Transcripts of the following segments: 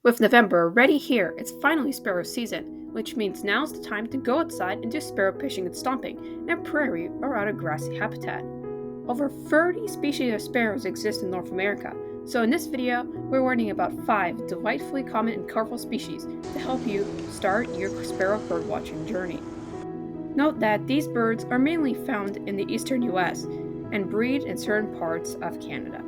With November already here, it's finally sparrow season, which means now's the time to go outside and do sparrow fishing and stomping in a prairie or out of grassy habitat. Over 30 species of sparrows exist in North America, so in this video, we're learning about 5 delightfully common and colorful species to help you start your sparrow birdwatching journey. Note that these birds are mainly found in the eastern US and breed in certain parts of Canada.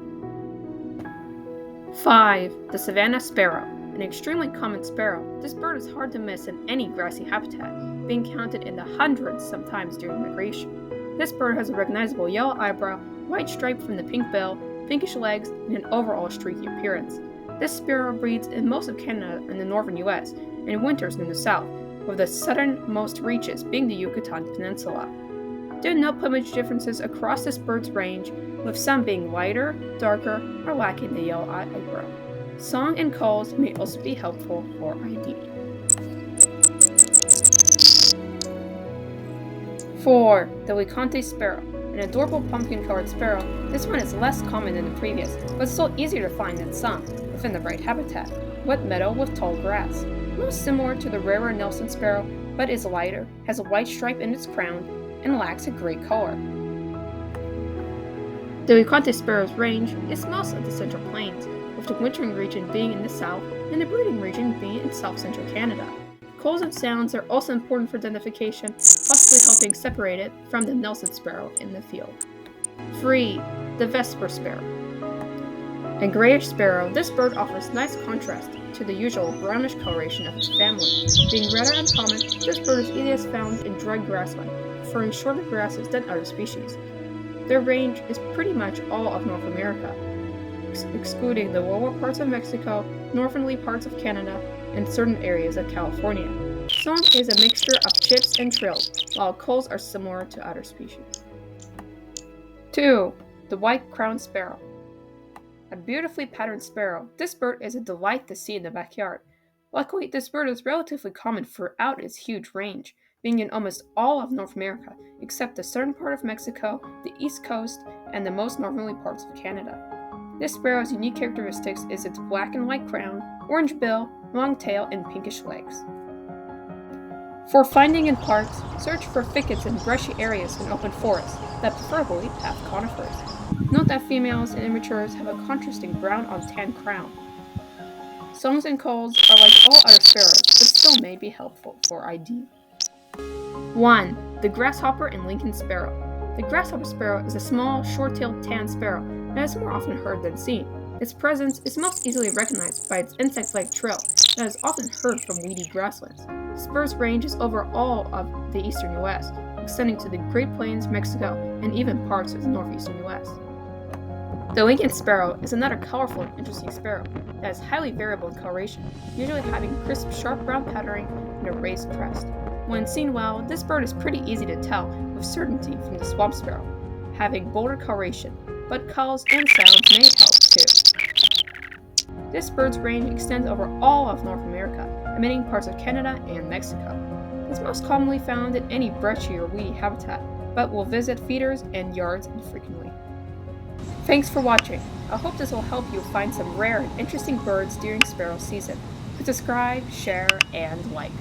5. The Savannah Sparrow. An extremely common sparrow, this bird is hard to miss in any grassy habitat, being counted in the hundreds sometimes during migration. This bird has a recognizable yellow eyebrow, white stripe from the pink bill, pinkish legs, and an overall streaky appearance. This sparrow breeds in most of Canada and the northern US, and winters in the south, with the southernmost reaches being the Yucatan Peninsula. There are no plumage differences across this bird's range, with some being lighter, darker, or lacking the yellow eyebrow. Song and calls may also be helpful for ID. 4. The Leconte Sparrow. An adorable pumpkin-colored sparrow, this one is less common than the previous, but still easier to find than some, within the right habitat. Wet meadow with tall grass. Most similar to the rarer Nelson sparrow, but is lighter, has a white stripe in its crown, and lacks a gray color. The Leconte sparrow's range is most of the Central Plains, with the wintering region being in the south and the breeding region being in south-central Canada. Calls and sounds are also important for identification, possibly helping separate it from the Nelson sparrow in the field. 3. The Vesper Sparrow. A grayish sparrow, this bird offers nice contrast to the usual brownish coloration of its family. Being rather uncommon, this bird is easiest found in dry grassland, preferring shorter grasses than other species. Their range is pretty much all of North America, excluding the lower parts of Mexico, northerly parts of Canada, and certain areas of California. Song is a mixture of chips and trills, while calls are similar to other species. 2. The White-crowned Sparrow. A beautifully patterned sparrow, this bird is a delight to see in the backyard. Luckily, this bird is relatively common throughout its huge range, being in almost all of North America, except the southern part of Mexico, the east coast, and the most northerly parts of Canada. This sparrow's unique characteristics is its black and white crown, orange bill, long tail, and pinkish legs. For finding in parks, search for thickets and brushy areas in open forests that preferably have conifers. Note that females and immatures have a contrasting brown on tan crown. Songs and calls are like all other sparrows, but still may be helpful for ID. 1. The Grasshopper and Lincoln Sparrow. The grasshopper sparrow is a small, short-tailed tan sparrow that is more often heard than seen. Its presence is most easily recognized by its insect-like trill that is often heard from weedy grasslands. This bird's range is over all of the eastern U.S., extending to the Great Plains, Mexico, and even parts of the northeastern U.S. The Lincoln Sparrow is another colorful and interesting sparrow that is highly variable in coloration, usually having crisp, sharp brown patterning and a raised crest. When seen well, this bird is pretty easy to tell with certainty from the swamp sparrow, having bolder coloration, but calls and sounds may help too. This bird's range extends over all of North America, emitting parts of Canada and Mexico. It's most commonly found in any brushy or weedy habitat, but will visit feeders and yards infrequently. Thanks for watching. I hope this will help you find some rare and interesting birds during sparrow season. Please subscribe, share, and like.